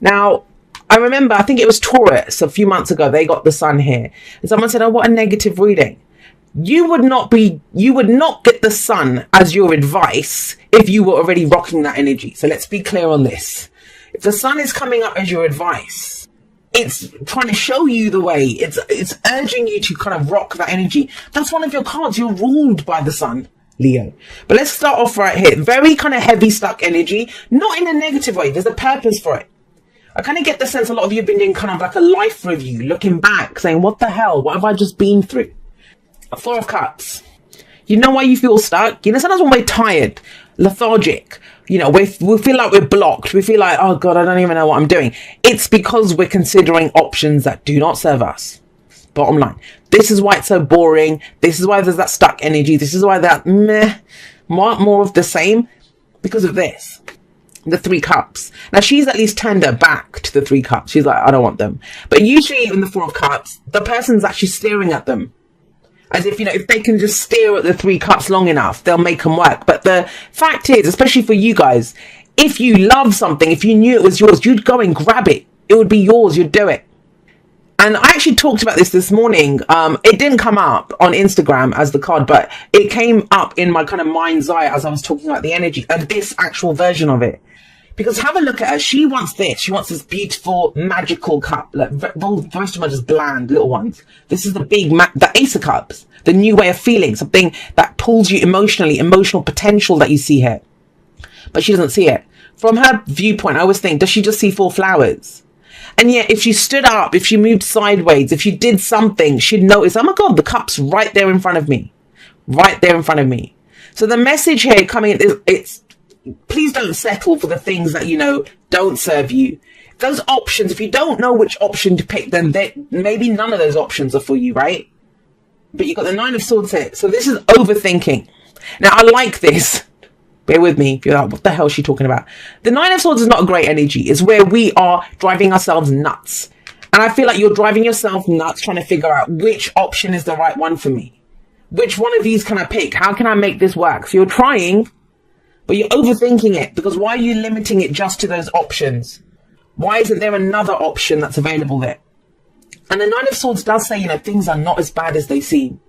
Now, I remember, I think it was Taurus a few months ago, they got the sun here. And someone said, oh, what a negative reading. You would not get the sun as your advice if you were already rocking that energy. So let's be clear on this. If the sun is coming up as your advice, it's trying to show you the way. It's urging you to kind of rock that energy. That's one of your cards. You're ruled by the sun, Leo. But let's start off right here. Very kind of heavy, stuck energy, not in a negative way. There's a purpose for it. I kind of get the sense a lot of you have been doing kind of like a life review, looking back, saying, what the hell? What have I just been through? A Four of Cups. You know why you feel stuck? You know, sometimes when we're tired, lethargic, you know, we feel like we're blocked. We feel like, oh God, I don't even know what I'm doing. It's because we're considering options that do not serve us. Bottom line. This is why it's so boring. This is why there's that stuck energy. This is why that more of the same, because of this. The Three Cups. Now, she's at least turned her back to the Three Cups. She's like, I don't want them. But usually in the Four of Cups, the person's actually staring at them. As if, you know, if they can just stare at the Three Cups long enough, they'll make them work. But the fact is, especially for you guys, if you love something, if you knew it was yours, you'd go and grab it. It would be yours. You'd do it. And I actually talked about this morning. It didn't come up on Instagram as the card, but it came up in my kind of mind's eye as I was talking about the energy and this actual version of it. Because have a look at her. She wants this. She wants this beautiful, magical cup. Like, most of them are just bland little ones. This is the big, the Ace of Cups. The new way of feeling. Something that pulls you emotionally, emotional potential that you see here. But she doesn't see it. From her viewpoint, I always think, does she just see four flowers? And yet, if she stood up, if she moved sideways, if she did something, she'd notice, oh my God, the cup's right there in front of me. Right there in front of me. So the message here coming in, it's, please don't settle for the things that, you know, don't serve you. Those options, if you don't know which option to pick, then maybe none of those options are for you, right? But you've got the Nine of Swords here. So this is overthinking. Now, I like this. Bear with me. If you're like, what the hell is she talking about? The Nine of Swords is not a great energy. It's where we are driving ourselves nuts. And I feel like you're driving yourself nuts trying to figure out which option is the right one for me. Which one of these can I pick? How can I make this work? So you're trying, but you're overthinking it, because why are you limiting it just to those options? Why isn't there another option that's available there? And the Nine of Swords does say, you know, things are not as bad as they seem.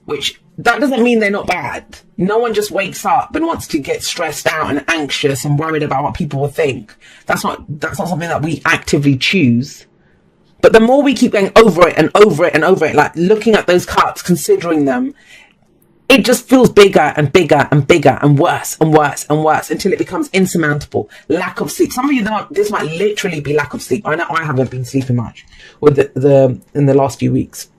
Which, that doesn't mean they're not bad. No one just wakes up and wants to get stressed out and anxious and worried about what people will think. That's not something that we actively choose. But the more we keep going over it and over it and over it, like looking at those cards, considering them, it just feels bigger and bigger and bigger and worse and worse and worse until it becomes insurmountable. Lack of sleep. Some of you know this might literally be lack of sleep. I know I haven't been sleeping much with in the last few weeks.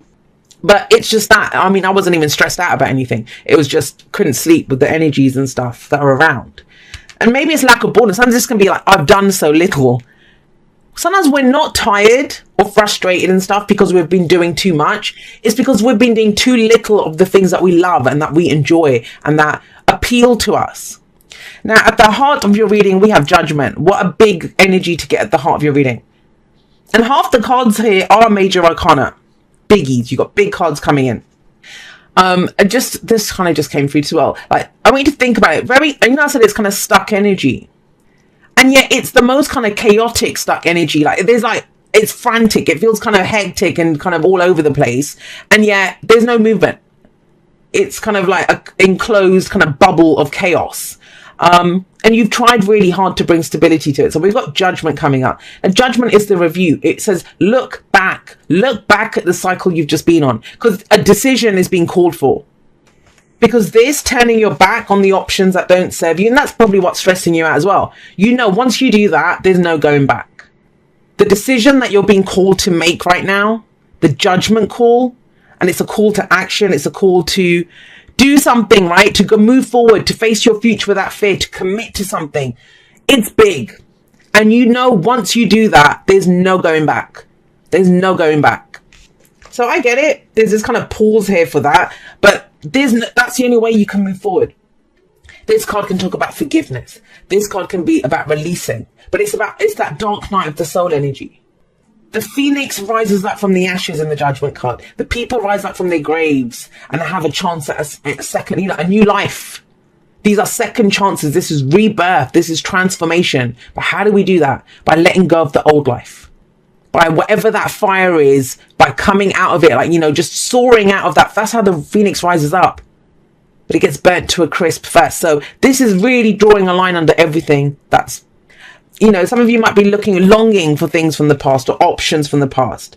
But it's just that, I mean, I wasn't even stressed out about anything. It was just couldn't sleep with the energies and stuff that are around. And maybe it's lack of boredom. Sometimes this can be like, I've done so little. Sometimes we're not tired or frustrated and stuff because we've been doing too much. It's because we've been doing too little of the things that we love and that we enjoy and that appeal to us. Now, at the heart of your reading, we have Judgment. What a big energy to get at the heart of your reading. And half the cards here are major arcana. Biggies. You've got big cards coming in. And just, this kind of just came through as well. Like, I want you to think about it. You know, I said it's kind of stuck energy. And yet it's the most kind of chaotic stuck energy. Like, there's like, it's frantic. It feels kind of hectic and kind of all over the place. And yet there's no movement. It's kind of like an enclosed kind of bubble of chaos. And you've tried really hard to bring stability to it. So we've got Judgment coming up. And Judgment is the review. It says, look back at the cycle you've just been on. Because a decision is being called for. Because this turning your back on the options that don't serve you, and that's probably what's stressing you out as well. You know, once you do that, there's no going back. The decision that you're being called to make right now, the judgment call, and it's a call to action, it's a call to do something, right? To go move forward, to face your future without fear, to commit to something. It's big. And you know, once you do that, there's no going back. There's no going back. So I get it. There's this kind of pause here for that, but that's the only way you can move forward. This card can talk about forgiveness. This card can be about releasing, but it's that dark night of the soul energy. The phoenix rises up from the ashes in the Judgment card. The people rise up from their graves and have a chance at a second, you know, a new life. These are second chances. This is rebirth. This is transformation. But how do we do that? By letting go of the old life. By whatever that fire is, by coming out of it, like, just soaring out of that. That's how the phoenix rises up. But it gets burnt to a crisp first. So this is really drawing a line under everything. That's, some of you might be longing for things from the past or options from the past.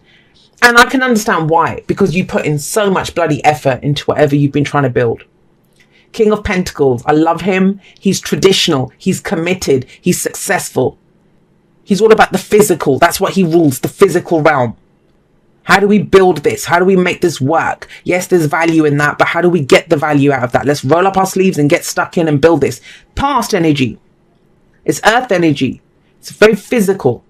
And I can understand why, because you put in so much bloody effort into whatever you've been trying to build. King of Pentacles, I love him. He's traditional. He's committed. He's successful. He's all about the physical. That's what he rules, the physical realm. How do we build this? How do we make this work? Yes, there's value in that, but how do we get the value out of that? Let's roll up our sleeves and get stuck in and build this. Past energy. It's earth energy. It's very physical.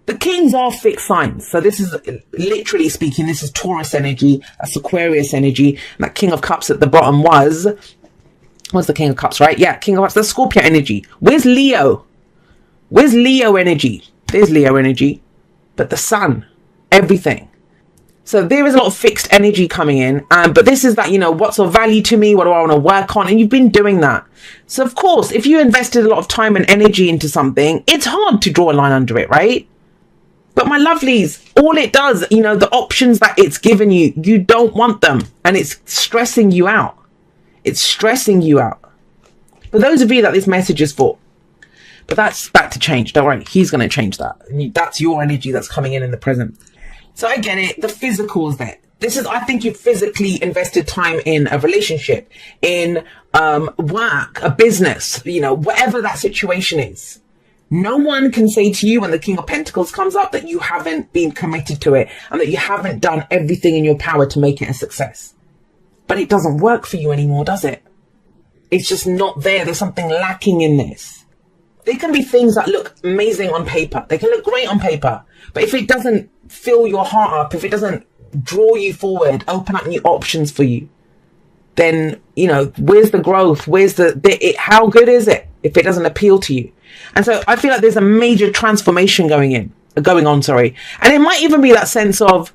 The kings are fixed signs. So this is, literally speaking, this is Taurus energy. That's Aquarius energy. And that King of Cups at the bottom was the King of Cups, right? Yeah, King of Cups. That's Scorpio energy. Where's Leo? Where's Leo energy? There's Leo energy. But the sun, everything. So there is a lot of fixed energy coming in. But this is that, what's of value to me? What do I want to work on? And you've been doing that. So of course, if you invested a lot of time and energy into something, it's hard to draw a line under it, right? But my lovelies, all it does, the options that it's given you, you don't want them. And it's stressing you out. It's stressing you out. For those of you that this message is for. But that's back to change. Don't worry. He's going to change that. That's your energy that's coming in the present. So I get it. The physical is there. This is, I think you've physically invested time in a relationship, in work, a business, whatever that situation is. No one can say to you when the King of Pentacles comes up that you haven't been committed to it and that you haven't done everything in your power to make it a success. But it doesn't work for you anymore, does it? It's just not there. There's something lacking in this. There can be things that look amazing on paper. They can look great on paper. But if it doesn't fill your heart up, if it doesn't draw you forward, open up new options for you, then, where's the growth? Where's how good is it if it doesn't appeal to you? And so I feel like there's a major transformation going on, And it might even be that sense of,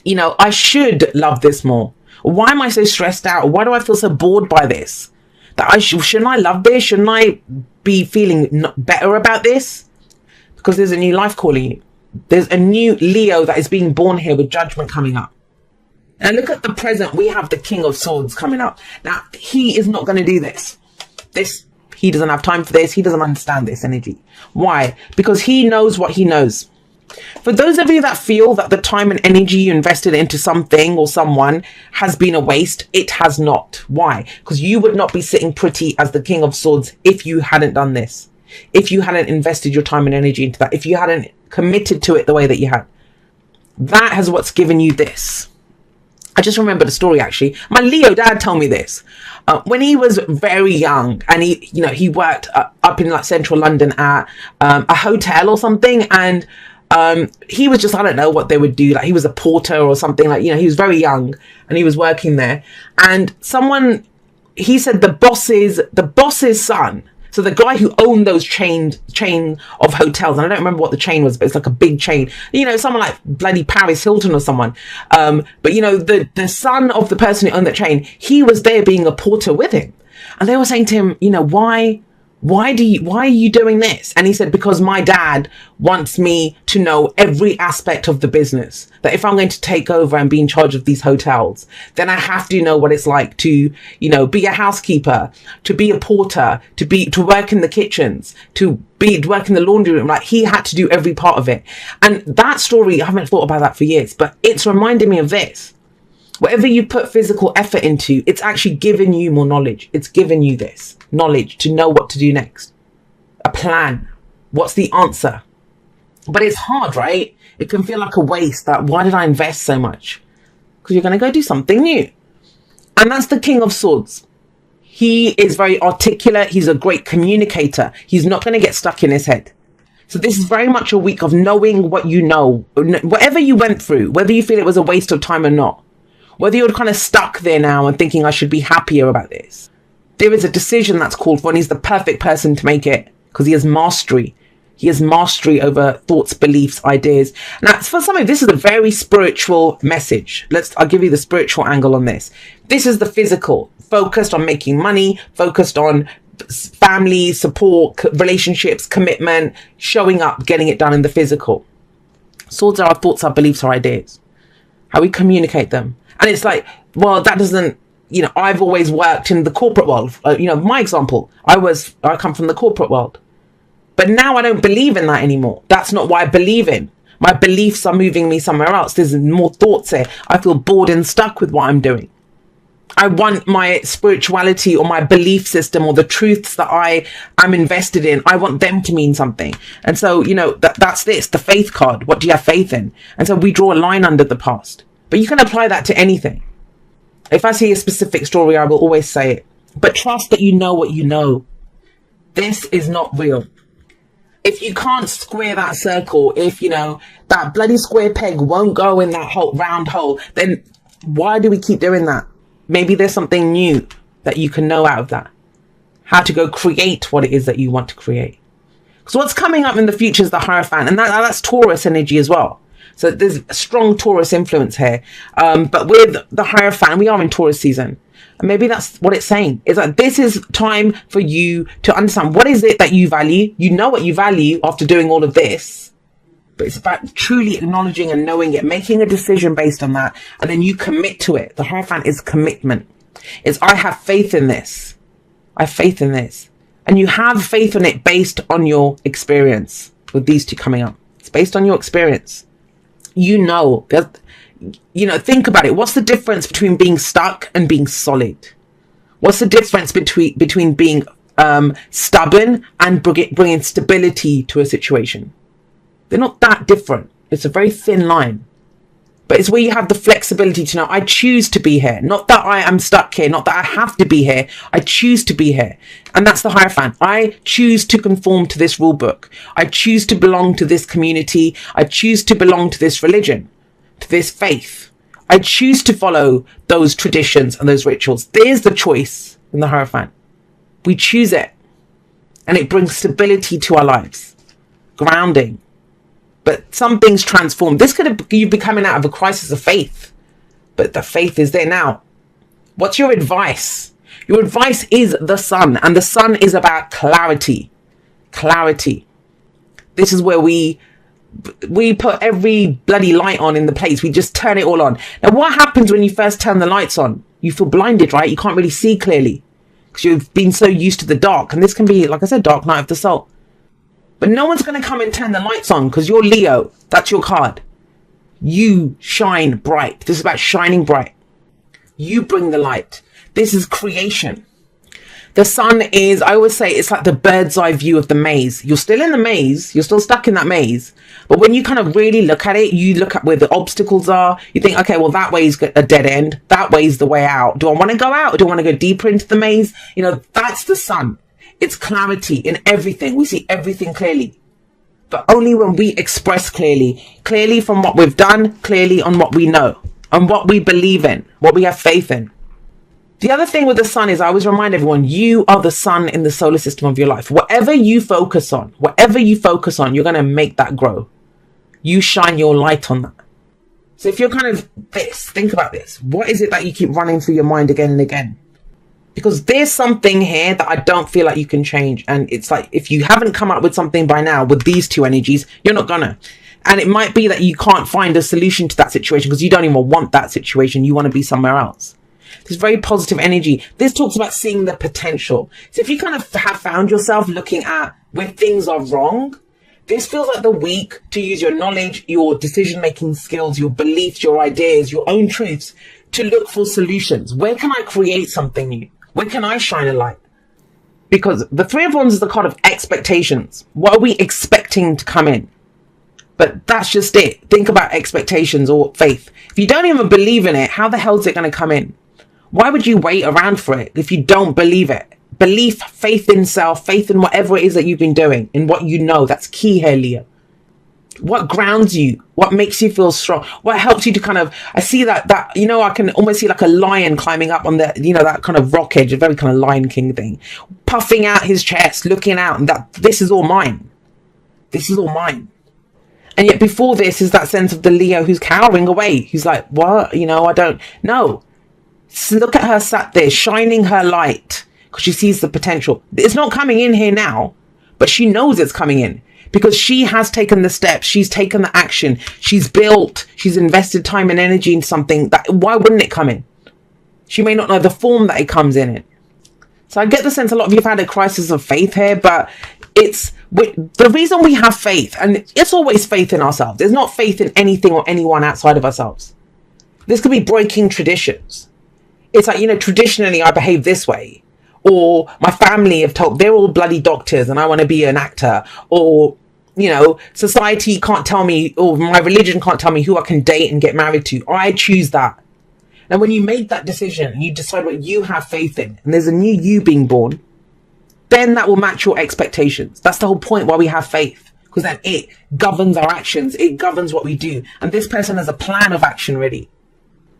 I should love this more. Why am I so stressed out? Why do I feel so bored by this? That shouldn't I love this? Shouldn't I be feeling better about this? Because there's a new life calling you. There's a new Leo that is being born here with judgment coming up. And look at the present. We have the King of Swords coming up. Now, he is not going to do this. He doesn't have time for this. He doesn't understand this energy. Why? Because he knows what he knows. For those of you that feel that the time and energy you invested into something or someone has been a waste, it has not. Why? Because you would not be sitting pretty as the King of Swords if you hadn't done this. If you hadn't invested your time and energy into that. If you hadn't committed to it the way that you had. That has what's given you this. I just remember the story, actually. My Leo dad told me this. When he was very young and he worked up in like central London at a hotel or something. And he was just, I don't know what they would do. Like he was a porter or something, like, he was very young and he was working there. And he said the boss's son, so the guy who owned those chain of hotels, and I don't remember what the chain was, but it's like a big chain, someone like bloody Paris Hilton or someone. But the son of the person who owned that chain, he was there being a porter with him. And they were saying to him, why are you doing this? And he said, because my dad wants me to know every aspect of the business. That if I'm going to take over and be in charge of these hotels, then I have to know what it's like to, be a housekeeper, to be a porter, to work in the kitchens, to work in the laundry room. Like he had to do every part of it. And that story, I haven't thought about that for years, but it's reminding me of this. Whatever you put physical effort into, it's actually giving you more knowledge. It's giving you this knowledge to know what to do next. A plan. What's the answer? But it's hard, right? It can feel like a waste. That why did I invest so much? Because you're going to go do something new. And that's the King of Swords. He is very articulate. He's a great communicator. He's not going to get stuck in his head. So this is very much a week of knowing what you know. Whatever you went through, whether you feel it was a waste of time or not. Whether you're kind of stuck there now and thinking I should be happier about this. There is a decision that's called for and he's the perfect person to make it because he has mastery. He has mastery over thoughts, beliefs, ideas. Now, for some of you, this is a very spiritual message. I'll give you the spiritual angle on this. This is the physical, focused on making money, focused on family, support, relationships, commitment, showing up, getting it done in the physical. Swords are our thoughts, our beliefs, our ideas, how we communicate them. And it's like, well, that doesn't, I've always worked in the corporate world. My example, I come from the corporate world. But now I don't believe in that anymore. That's not what I believe in. My beliefs are moving me somewhere else. There's more thoughts here. I feel bored and stuck with what I'm doing. I want my spirituality or my belief system or the truths that I am invested in, I want them to mean something. And so, that's the faith card. What do you have faith in? And so we draw a line under the past. But you can apply that to anything. If I see a specific story, I will always say it. But trust that you know what you know. This is not real. If you can't square that circle, if, that bloody square peg won't go in that round hole, then why do we keep doing that? Maybe there's something new that you can know out of that. How to go create what it is that you want to create. So what's coming up in the future is the Hierophant, and that's Taurus energy as well. So there's a strong Taurus influence here. But with the Hierophant, we are in Taurus season. And maybe that's what it's saying, is that this is time for you to understand what is it that you value. You know what you value after doing all of this, but it's about truly acknowledging and knowing it, making a decision based on that, and then you commit to it. The Hierophant is commitment. It's I have faith in this. I have faith in this. And you have faith in it based on your experience with these two coming up. It's based on your experience. Think about it. What's the difference between being stuck and being solid? What's the difference between being stubborn and bringing stability to a situation? They're not that different. It's a very thin line. But it's where you have the flexibility to know, I choose to be here. Not that I am stuck here. Not that I have to be here. I choose to be here. And that's the Hierophant. I choose to conform to this rule book. I choose to belong to this community. I choose to belong to this religion, to this faith. I choose to follow those traditions and those rituals. There's the choice in the Hierophant. We choose it. And it brings stability to our lives. Grounding. But some things transform. This you be coming out of a crisis of faith. But the faith is there now. What's your advice? Your advice is the sun. And the sun is about clarity. Clarity. This is where we put every bloody light on in the place. We just turn it all on. Now, what happens when you first turn the lights on? You feel blinded, right? You can't really see clearly because you've been so used to the dark. And this can be, like I said, dark night of the soul. But no one's going to come and turn the lights on because you're Leo. That's your card. You shine bright. This is about shining bright. You bring the light. This is creation. The sun is, I always say, it's like the bird's eye view of the maze. You're still in the maze. You're still stuck in that maze. But when you kind of really look at it, you look at where the obstacles are. You think, okay, well, that way is a dead end. That way is the way out. Do I want to go out? Or do I want to go deeper into the maze? That's the sun. It's clarity in everything. We see everything clearly. But only when we express clearly from what we've done, clearly on what we know, and what we believe in, what we have faith in. The other thing with the sun is I always remind everyone, you are the sun in the solar system of your life. Whatever you focus on, you're going to make that grow. You shine your light on that. So if you're kind of think about this. What is it that you keep running through your mind again and again? Because there's something here that I don't feel like you can change. And it's like, if you haven't come up with something by now with these two energies, you're not gonna. And it might be that you can't find a solution to that situation because you don't even want that situation. You want to be somewhere else. There's very positive energy. This talks about seeing the potential. So if you kind of have found yourself looking at where things are wrong, this feels like the week to use your knowledge, your decision-making skills, your beliefs, your ideas, your own truths to look for solutions. Where can I create something new? Where can I shine a light? Because the Three of Wands is the card of expectations. What are we expecting to come in? But that's just it. Think about expectations or faith. If you don't even believe in it, how the hell is it going to come in? Why would you wait around for it if you don't believe it? Belief, faith in self, faith in whatever it is that you've been doing, in what you know. That's key here, Leo. What grounds you? What makes you feel strong? What helps you to kind of, I see that, I can almost see like a lion climbing up on the, that kind of rock edge, a very kind of Lion King thing, puffing out his chest, looking out, and this is all mine. This is all mine. And yet before this is that sense of the Leo who's cowering away. He's like, what? You know, I don't know. So look at her sat there, shining her light, because she sees the potential. It's not coming in here now, but she knows it's coming in because she has taken the steps. She's taken the action. She's built. She's invested time and energy in something that, why wouldn't it come in? She may not know the form that it comes in. So I get the sense a lot of you have had a crisis of faith here, but it's the reason we have faith, and it's always faith in ourselves. There's not faith in anything or anyone outside of ourselves. This could be breaking traditions. It's like, you know, traditionally I behave this way, or my family have told, they're all bloody doctors and I want to be an actor, or, you know, society can't tell me, or my religion can't tell me who I can date and get married to. I choose that. And when you make that decision, you decide what you have faith in, and there's a new you being born, then that will match your expectations. That's the whole point why we have faith, because then it governs our actions. It governs what we do. And this person has a plan of action ready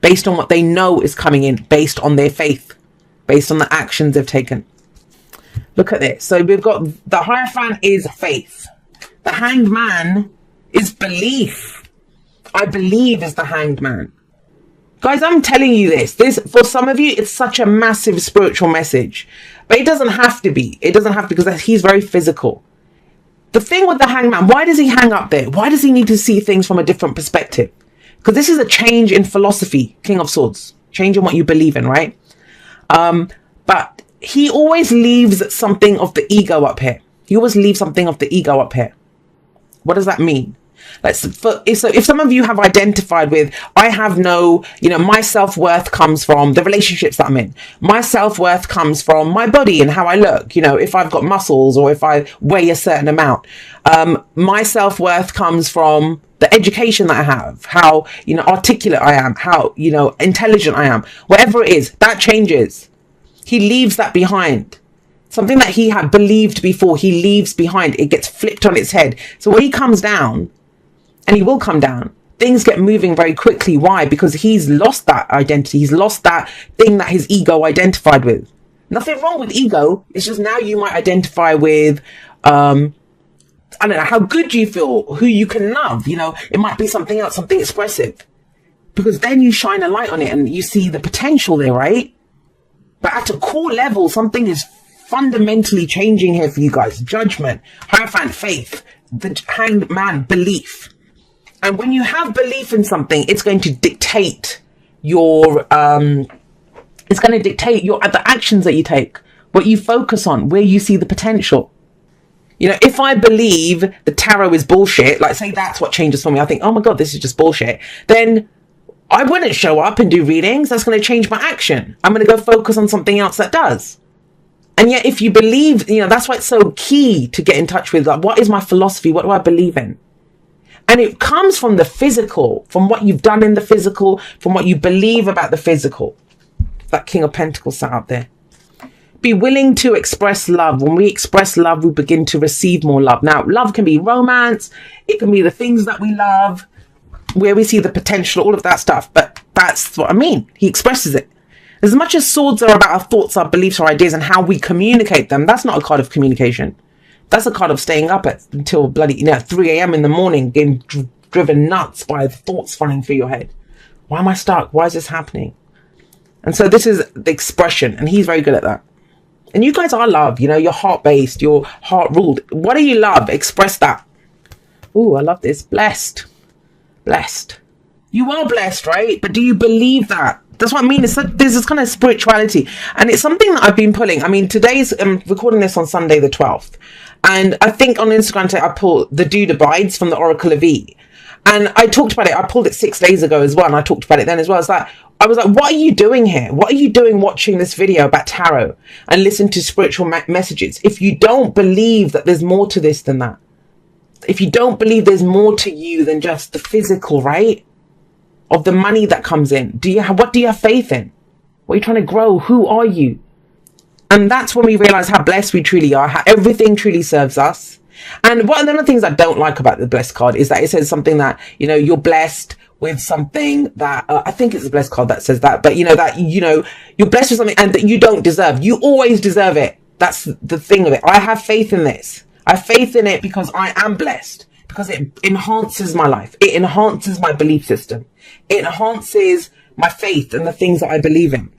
based on what they know is coming in, based on their faith, based on the actions they've taken. Look at this. So we've got the Hierophant is faith. The Hanged Man is belief. I believe is the Hanged Man. Guys, I'm telling you this, for some of you, it's such a massive spiritual message, but it doesn't have to be. It doesn't have to, because he's very physical. The thing with the Hanged Man, why does he hang up there? Why does he need to see things from a different perspective? Because this is a change in philosophy, King of Swords, change in what you believe in, right? But he always leaves something of the ego up here. He always leaves something of the ego up here. What does that mean? Like, so if some of you have identified with, I have no, you know, my self-worth comes from the relationships that I'm in. My self-worth comes from my body and how I look, you know, if I've got muscles or if I weigh a certain amount. My self-worth comes from the education that I have, how, you know, articulate I am, how, you know, intelligent I am. Whatever it is, that changes. He leaves that behind. Something that he had believed before, he leaves behind. It gets flipped on its head. So when he comes down, and he will come down, things get moving very quickly. Why? Because he's lost that identity. He's lost that thing that his ego identified with. Nothing wrong with ego. It's just now you might identify with, I don't know, how good you feel, who you can love. You know, it might be something else, something expressive. Because then you shine a light on it and you see the potential there, right? But at a core level, something is fundamentally changing here for you guys. Judgment, Hierophant, faith, the Hanged Man, belief. And when you have belief in something, it's going to dictate your, the actions that you take, what you focus on, where you see the potential. You know, if I believe the tarot is bullshit, like say that's what changes for me, I think, oh my God, this is just bullshit, then I wouldn't show up and do readings. That's going to change my action. I'm going to go focus on something else that does. And yet if you believe, you know, that's why it's so key to get in touch with, like, what is my philosophy? What do I believe in? And it comes from the physical, from what you've done in the physical, from what you believe about the physical. That King of Pentacles sat out there. Be willing to express love. When we express love, we begin to receive more love. Now, love can be romance. It can be the things that we love, where we see the potential, all of that stuff. But that's what I mean. He expresses it. As much as swords are about our thoughts, our beliefs, our ideas, and how we communicate them, that's not a card of communication. That's a card of staying up until bloody, you know, 3 a.m. in the morning, getting driven nuts by thoughts running through your head. Why am I stuck? Why is this happening? And so this is the expression, and he's very good at that. And you guys are love, you know, you're heart-based, you're heart-ruled. What do you love? Express that. Ooh, I love this. Blessed. Blessed. You are blessed, right? But do you believe that? That's what I mean. There's this kind of spirituality. And it's something that I've been pulling. I mean, today's, I'm recording this on Sunday the 12th. And I think on Instagram today, I pulled The Dude Abides from the Oracle of E. And I talked about it. I pulled it 6 days ago as well. And I talked about it then as well. I was like, what are you doing here? What are you doing watching this video about tarot and listen to spiritual messages? If you don't believe that there's more to this than that, if you don't believe there's more to you than just the physical, right? Of the money that comes in, what do you have faith in? What are you trying to grow? Who are you? And that's when we realize how blessed we truly are, how everything truly serves us. And one of the things I don't like about the blessed card is that it says something that, you know, you're blessed with something that, I think it's a blessed card that says that, but you know, that, you know, you're blessed with something and that you don't deserve. You always deserve it. That's the thing of it. I have faith in this. I have faith in it because I am blessed, because it enhances my life. It enhances my belief system. It enhances my faith and the things that I believe in.